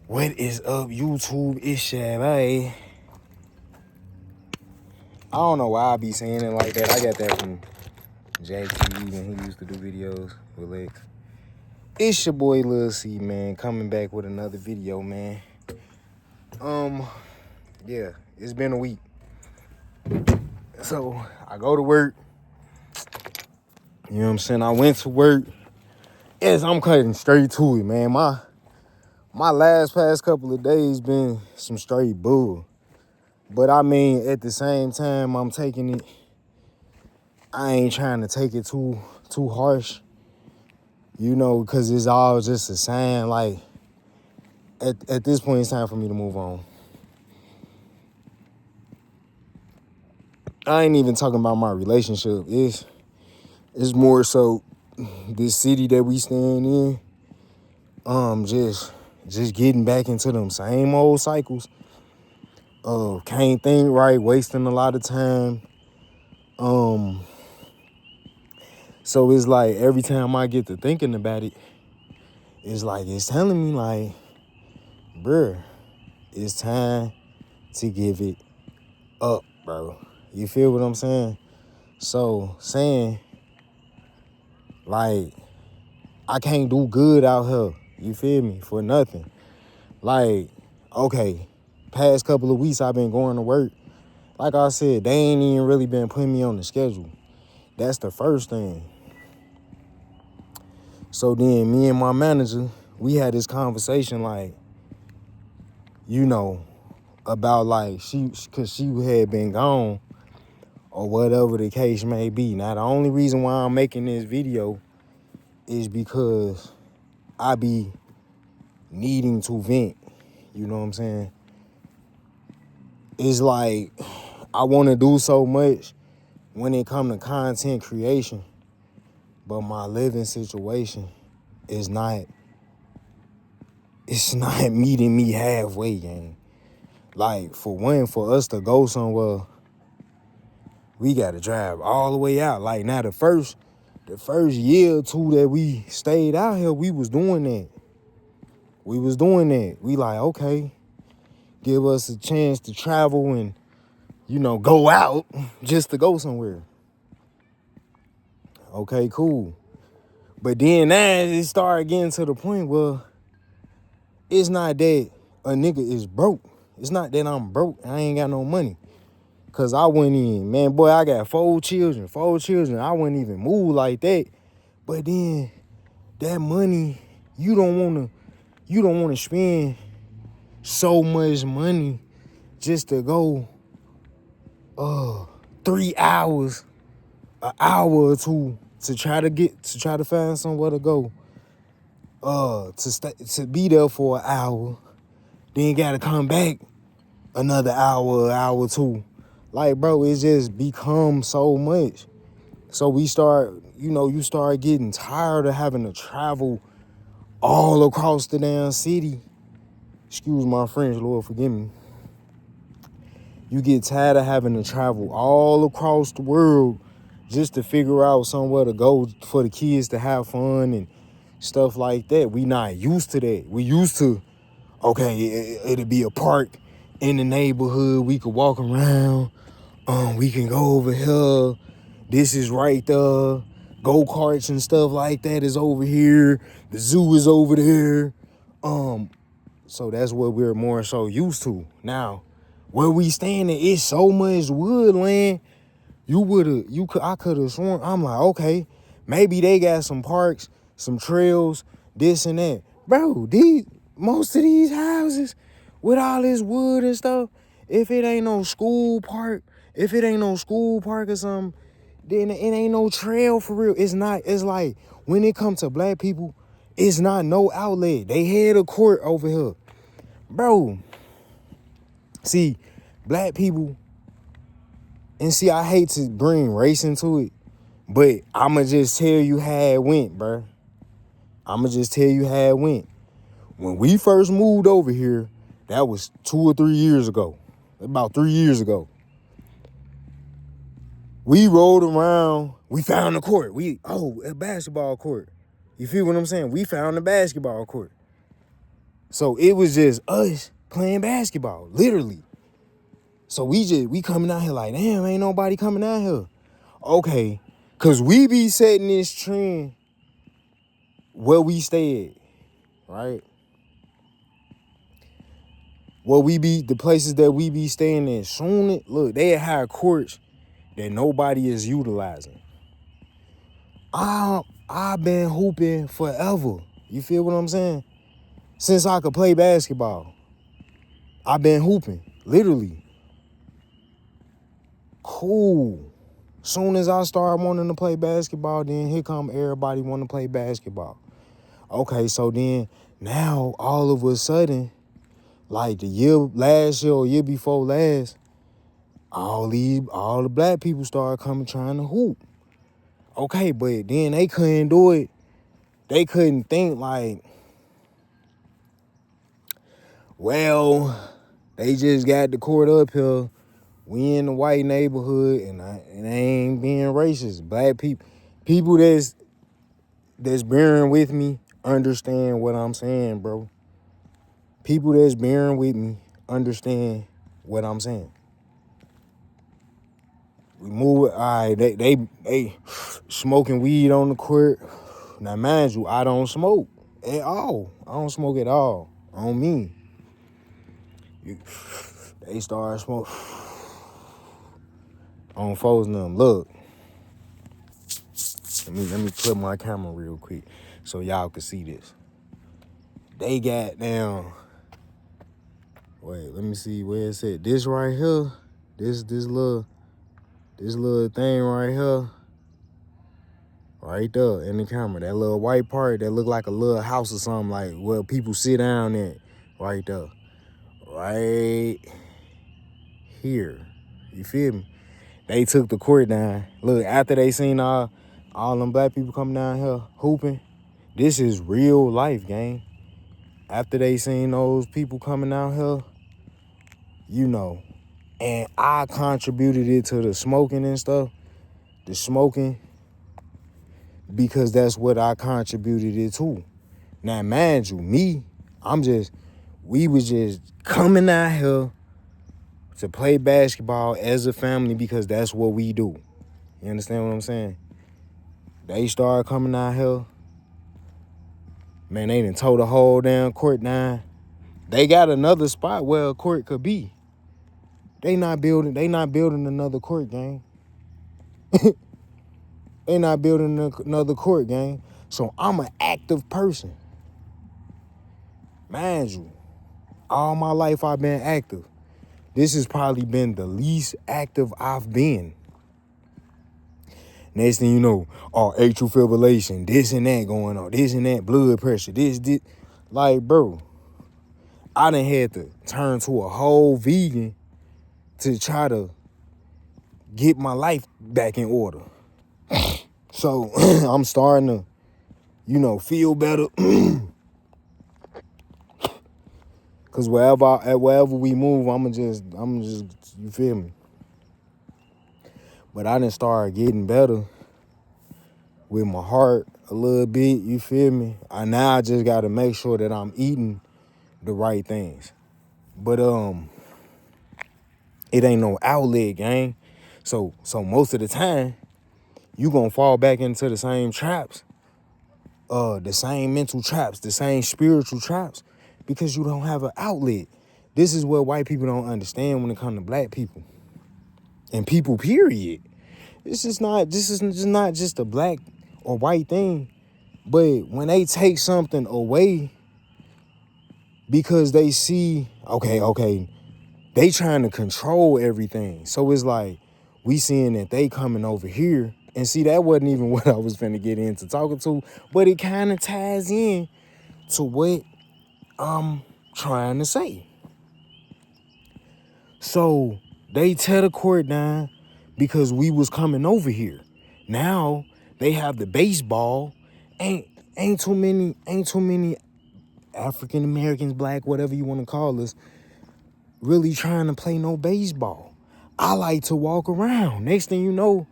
What is up, YouTube? It's Shabby. I don't know why I be saying it like that. I got that from Jack TV when he used to do videos with Lex. It's your boy Lil C, man, coming back with another video, man. Yeah, it's been a week. So I go to work. You know what I'm saying? I went to work. Yes, I'm cutting straight to it, man. My past couple of days been some straight bull. But I mean, at the same time, I'm taking it. I ain't trying to take it too harsh, you know, because it's all just a sign. Like, at this point, it's time for me to move on. I ain't even talking about my relationship. It's more so this city that we staying in. Just getting back into them same old cycles. Can't think right, wasting a lot of time. So it's like every time I get to thinking about it, it's like it's telling me like, bruh, it's time to give it up, bro. You feel what I'm saying? So saying like I can't do good out here. You feel me? For nothing. Like, okay, past couple of weeks I've been going to work. Like I said, they ain't even really been putting me on the schedule. That's the first thing. So then me and my manager, we had this conversation like, you know, about like cause she had been gone or whatever the case may be. Now the only reason why I'm making this video is because I be needing to vent. You know what I'm saying? It's like I want to do so much when it come to content creation, but my living situation is not, it's not meeting me halfway, gang. Like, for one, for us to go somewhere, we got to drive all the way out. Like, now the first year or two that we stayed out here, we was doing that. We like, okay, give us a chance to travel and, you know, go out just to go somewhere. Okay, cool. But then now it started getting to the point where it's not that a nigga is broke. It's not that I'm broke. I ain't got no money. Cause I went in, man, boy, I got four children. I wouldn't even move like that. But then that money, you don't wanna spend so much money just to go 3 hours, an hour or two to try to find somewhere to go. To be there for an hour, then gotta come back another hour or two. Like, bro, it just become so much. So we start, you start getting tired of having to travel all across the damn city. Excuse my French, Lord forgive me. You get tired of having to travel all across the world just to figure out somewhere to go for the kids to have fun and stuff like that. We not used to that. We used to, okay, it'll be a park in the neighborhood. We could walk around. We can go over here. This is right there. Go-karts and stuff like that is over here. The zoo is over there. So that's what we're more so used to. Now, where we standing, it's so much woodland. I could have sworn, I'm like, okay, maybe they got some parks, some trails, this and that. Bro, most of these houses with all this wood and stuff, if it ain't no school park or something, then it ain't no trail for real. It's like, when it comes to black people, it's not no outlet. They had a court over here. Bro, see, black people, and see, I hate to bring race into it, but I'ma just tell you how it went, bro. When we first moved over here, that was 2 or 3 years ago. About 3 years ago. We rolled around, we found a court. A basketball court. You feel what I'm saying? We found a basketball court. So it was just us playing basketball, literally. So we coming out here like, damn, ain't nobody coming out here. Okay, cause we be setting this trend where we stay at, right? The places that we be staying in, soon look, they have courts that nobody is utilizing. I've been hooping forever. You feel what I'm saying? Since I could play basketball, I've been hooping, literally. Cool. Soon as I start wanting to play basketball, then here come everybody want to play basketball. Okay, so then now all of a sudden, like last year or year before last, all the black people started coming trying to hoop. Okay, but then they couldn't do it. They couldn't think like, well, they just got the court up here. We in the white neighborhood, and I ain't being racist. Black people that's bearing with me, understand what I'm saying, bro. People that's bearing with me understand what I'm saying. We move it. All right, they smoking weed on the court. Now, mind you, I don't smoke at all. I don't smoke at all. On me. They start smoking on folks and them. Look, let me flip my camera real quick so y'all can see this. They got down. Wait, let me see where it's at. This right here, this little thing right here, right there in the camera. That little white part that look like a little house or something, like where people sit down at, right there, right here. You feel me? They took the court down. Look, after they seen all them black people coming down here hooping, this is real life, gang. After they seen those people coming out here, you know, and I contributed it to the smoking and stuff, the smoking, because that's what I contributed it to. Now, mind you, we was just coming out here to play basketball as a family because that's what we do. You understand what I'm saying? They started coming out here. Man, they done tore the whole damn court down. They got another spot where a court could be. They not building another court, gang. They not building another court, gang. So I'm an active person. Mind you, all my life I've been active. This has probably been the least active I've been. Next thing you know, atrial fibrillation, this and that going on, this and that, blood pressure, this. Like, bro, I done had to turn to a whole vegan to try to get my life back in order. So I'm starting to, feel better. Cause wherever we move, I'm just, you feel me? But I done started getting better with my heart a little bit, you feel me? Now I just gotta make sure that I'm eating the right things. But it ain't no outlet, gang. So most of the time, you gonna fall back into the same traps, the same mental traps, the same spiritual traps, because you don't have an outlet. This is what white people don't understand when it comes to black people. And people, period. This is not just a black or white thing. But when they take something away because they see, okay, they trying to control everything. So it's like, we seeing that they coming over here. And see, that wasn't even what I was finna get into talking to, but it kind of ties in to what I'm trying to say. So they tear the court down because we was coming over here. Now they have the baseball. Ain't too many African Americans, black, whatever you want to call us, really trying to play no baseball. I like to walk around. Next thing you know,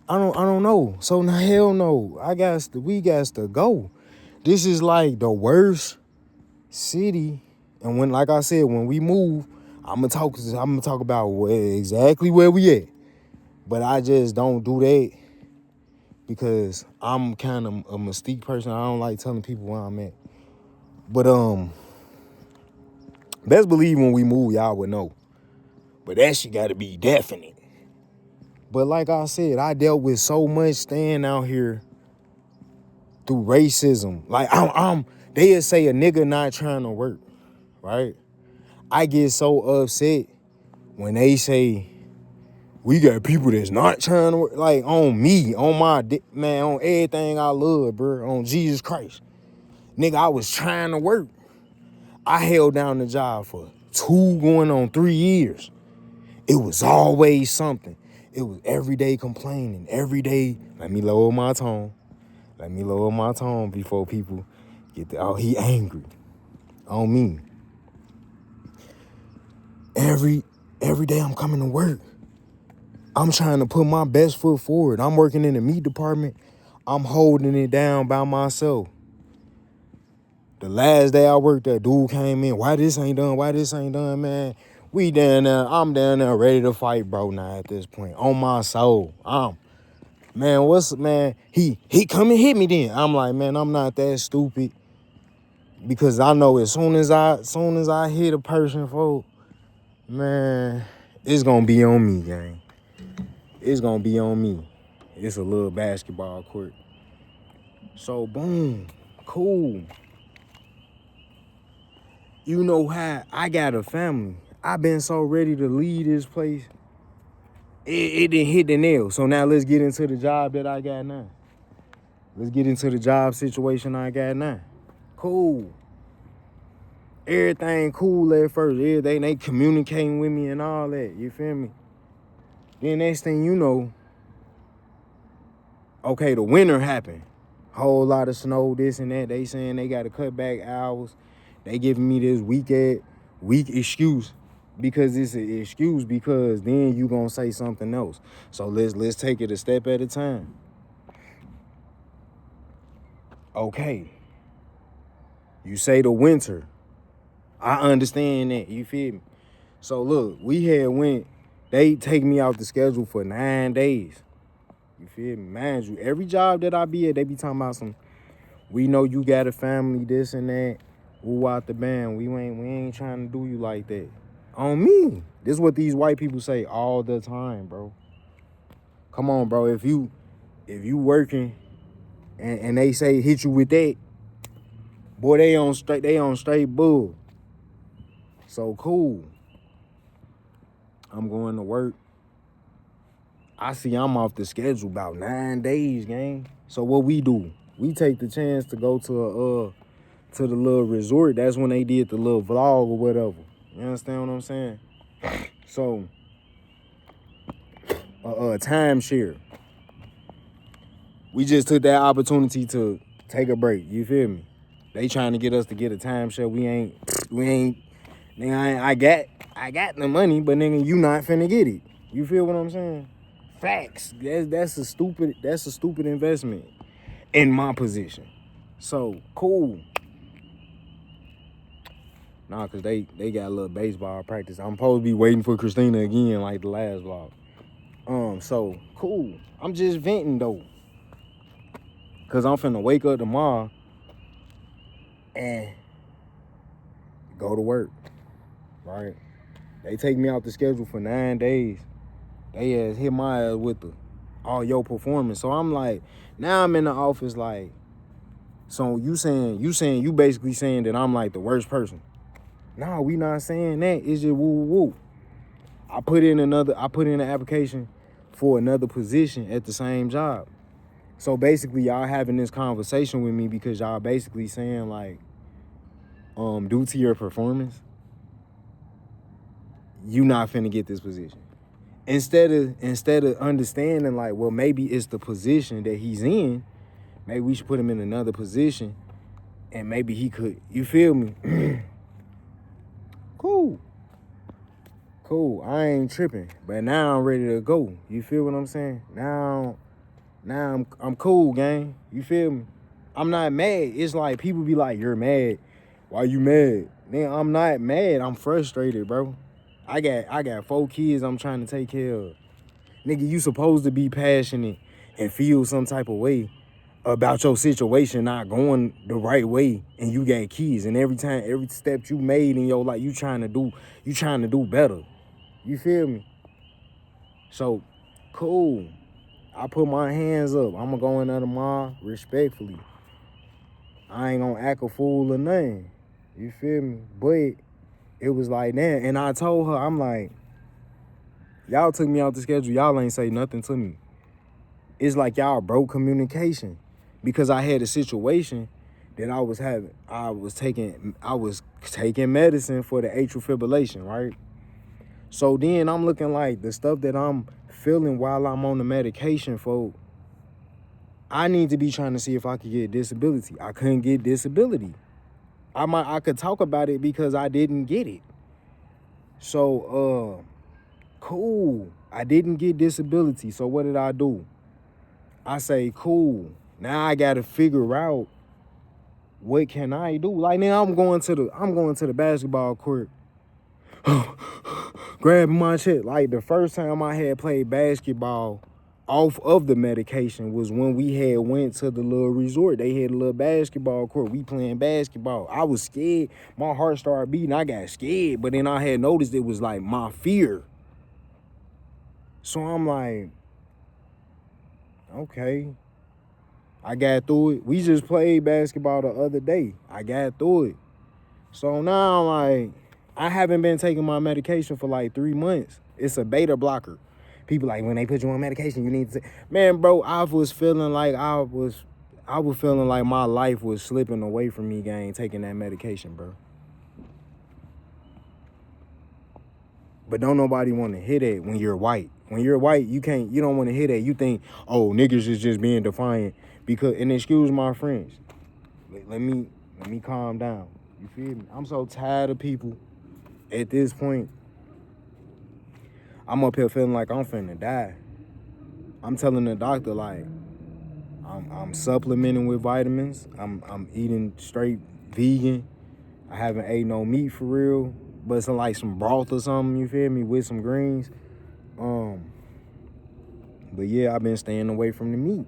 I don't know. So hell no. We got to go. This is like the worst city, and when, like I said, when we move, I'm gonna talk about exactly where we at. But I just don't do that because I'm kind of a mystique person. I don't like telling people where I'm at. But best believe when we move, y'all would know. But that shit gotta be definite. But like I said, I dealt with so much staying out here through racism. Like they'd say a nigga not trying to work, right? I get so upset when they say we got people that's not trying to work. Like on me, on my man, on everything I love, bro, on Jesus Christ. Nigga, I was trying to work. I held down the job for 2 going on 3 years. It was always something. It was every day complaining. Every day, let me lower my tone. Let me lower my tone before people get oh, he angry on me. Every day I'm coming to work. I'm trying to put my best foot forward. I'm working in the meat department. I'm holding it down by myself. The last day I worked, that dude came in. Why this ain't done, man? We down there. I'm down there ready to fight, bro, now at this point. On my soul. Man, he come and hit me then. I'm like, man, I'm not that stupid. Because I know as soon as I hit a person, folk, man, it's gonna be on me, gang. It's gonna be on me. It's a little basketball court. So boom, cool. You know how I got a family. I've been so ready to leave this place. It didn't hit the nail. So now let's get into the job that I got now. Let's get into the job situation I got now. Cool. Everything cool at first. Everything, they communicating with me and all that. You feel me? Then next thing you know, okay, the winter happened. Whole lot of snow, this and that. They saying they got to cut back hours. They giving me this weak excuse because it's an excuse because then you gonna say something else. So let's take it a step at a time. Okay. You say the winter. I understand that. You feel me? So look, they take me out the schedule for 9 days. You feel me? Mind you, every job that I be at, they be talking about we know you got a family, this and that. Woo out the band. We ain't trying to do you like that. On me. This is what these white people say all the time, bro. Come on, bro. If you working and they say hit you with that, boy, they on straight bull. So cool. I'm going to work. I see I'm off the schedule about 9 days, gang. So what we do? We take the chance to go to the little resort. That's when they did the little vlog or whatever. You understand what I'm saying? So timeshare. We just took that opportunity to take a break. You feel me? They trying to get us to get a timeshare. We ain't. Nigga, I got the money, but nigga, you not finna get it. You feel what I'm saying? Facts. That's a stupid investment in my position. So cool. Nah, cause they got a little baseball practice. I'm supposed to be waiting for Christina again, like the last vlog. So cool. I'm just venting though. Cause I'm finna wake up tomorrow and go to work. Right? They take me out the schedule for 9 days. They hit my ass with all your performance. So I'm like, now I'm in the office like, so you basically saying that I'm like the worst person. Nah, we not saying that. It's just woo. I put in an application for another position at the same job. So basically y'all having this conversation with me because y'all basically saying like, due to your performance, you not finna get this position. Instead of understanding like, well, maybe it's the position that he's in. Maybe we should put him in another position and maybe he could, you feel me? Cool. I ain't tripping. But now I'm ready to go. You feel what I'm saying? Now I'm cool, gang. You feel me? I'm not mad. It's like people be like, you're mad. Why you mad? Nigga, I'm not mad. I'm frustrated, bro. I got 4 kids I'm trying to take care of. Nigga, you supposed to be passionate and feel some type of way about your situation not going the right way, and you got kids, and every step you made in your life, you trying to do better. You feel me? So, cool. I put my hands up. I'ma go in there tomorrow respectfully. I ain't gonna act a fool or nothing. You feel me? But it was like that. And I told her, I'm like, y'all took me out the schedule. Y'all ain't say nothing to me. It's like y'all broke communication. Because I had a situation that I was having. I was taking medicine for the atrial fibrillation, right? So then I'm looking like the stuff that I'm feeling while I'm on the medication for, I need to be trying to see if I could get disability. I couldn't get disability. I could talk about it because I didn't get it. So cool. I didn't get disability. So what did I do? I say, cool. Now I gotta figure out what can I do. Like now I'm going to the basketball court, grabbing my shit. Like the first time I had played basketball off of the medication was when we had went to the little resort. They had a little basketball court. We playing basketball. I was scared. My heart started beating. I got scared, but then I had noticed it was like my fear. So I'm like, okay. I got through it. We just played basketball the other day. I got through it. So now I'm like, I haven't been taking my medication for like 3 months. It's a beta blocker. People like, when they put you on medication, you need to. Man, bro, I was feeling like my life was slipping away from me, gang, taking that medication, bro. But don't nobody want to hear that when you're white. When you're white, you don't want to hear that. You think, oh, niggas is just being defiant. Because, and excuse my French, let me calm down. You feel me? I'm so tired of people at this point. I'm up here feeling like I'm finna die. I'm telling the doctor, like, I'm supplementing with vitamins. I'm eating straight vegan. I haven't ate no meat for real, but it's like some broth or something, you feel me, with some greens. But yeah, I've been staying away from the meat.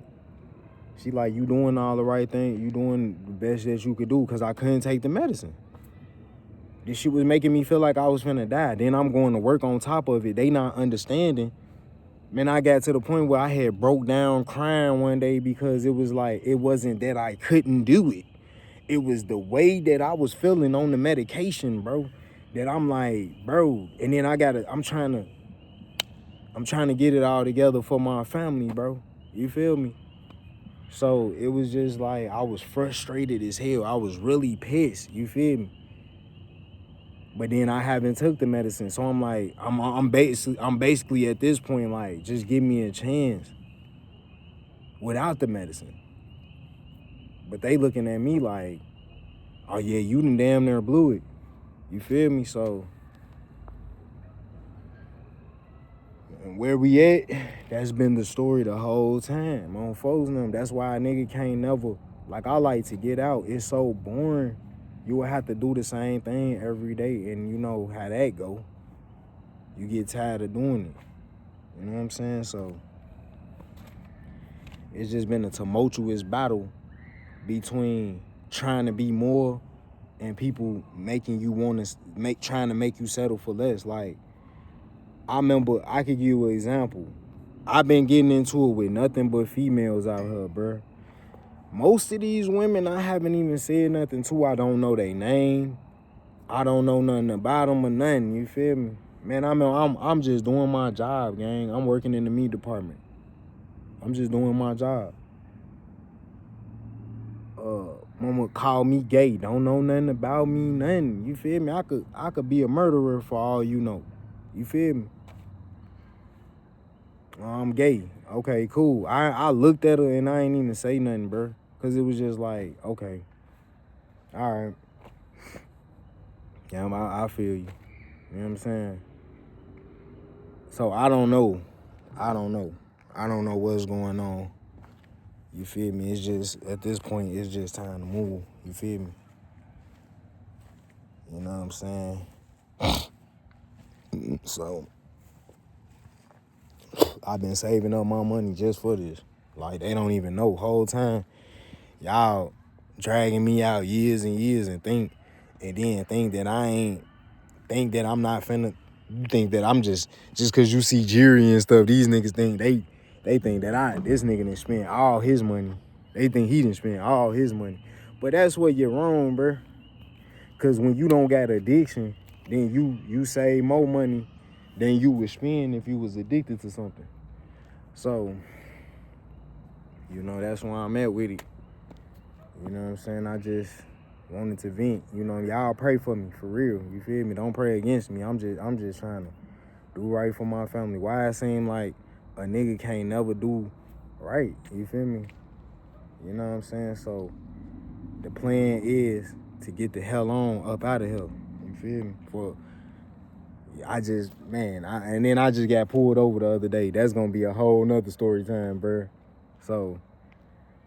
She like, you doing all the right thing. You doing the best that you could do, because I couldn't take the medicine. This shit was making me feel like I was finna die. Then I'm going to work on top of it. They not understanding. Man, I got to the point where I had broke down crying one day because it was like, it wasn't that I couldn't do it. It was the way that I was feeling on the medication, bro, that I'm like, bro. And then I'm trying to get it all together for my family, bro. You feel me? So it was just like, I was frustrated as hell. I was really pissed. You feel me? But then I haven't took the medicine, so I'm like, I'm basically at this point like, just give me a chance without the medicine. But they looking at me like, oh yeah, you done damn near blew it. You feel me? So, and where we at, that's been the story the whole time on folks and them. That's why a nigga can't never, like, I like to get out. It's so boring. You will have to do the same thing every day, and you know how that go. You get tired of doing it. You know what I'm saying? So it's just been a tumultuous battle between trying to be more and people making you trying to make you settle for less. Like, I remember, I could give you an example. I've been getting into it with nothing but females out here, bruh. Most of these women I haven't even said nothing to. I don't know their name. I don't know nothing about them or nothing. You feel me? Man, I'm just doing my job, gang. I'm working in the meat department. I'm just doing my job. Mama call me gay. Don't know nothing about me, nothing. You feel me? I could be a murderer for all you know. You feel me? I'm gay. Okay, cool. I looked at her and I ain't even say nothing, bro. Because it was just like, okay. All right. Yeah, I feel you. You know what I'm saying? So I don't know. I don't know what's going on. You feel me? It's just, at this point, it's just time to move. You feel me? You know what I'm saying? So I've been saving up my money just for this. Like they don't even know whole time. Y'all dragging me out years and years and then think that I ain't think that I'm not finna. You think that I'm just cause you see Jerry and stuff, these niggas think they think that this nigga done spend all his money. They think he done spend all his money. But that's where you're wrong, bro. Cause when you don't got addiction, then you save more money than you would spend if you was addicted to something. So, that's where I'm at with it. You know what I'm saying? I just wanted to vent. Y'all pray for me, for real. You feel me? Don't pray against me. I'm just trying to do right for my family. Why it seem like a nigga can't never do right? You feel me? You know what I'm saying? So the plan is to get the hell on up out of here. You feel me? And then I just got pulled over the other day. That's gonna be a whole nother story time, bro. So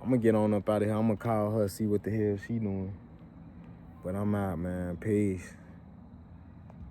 I'm gonna get on up out of here. I'm gonna call her, see what the hell she doing. But I'm out, man. Peace.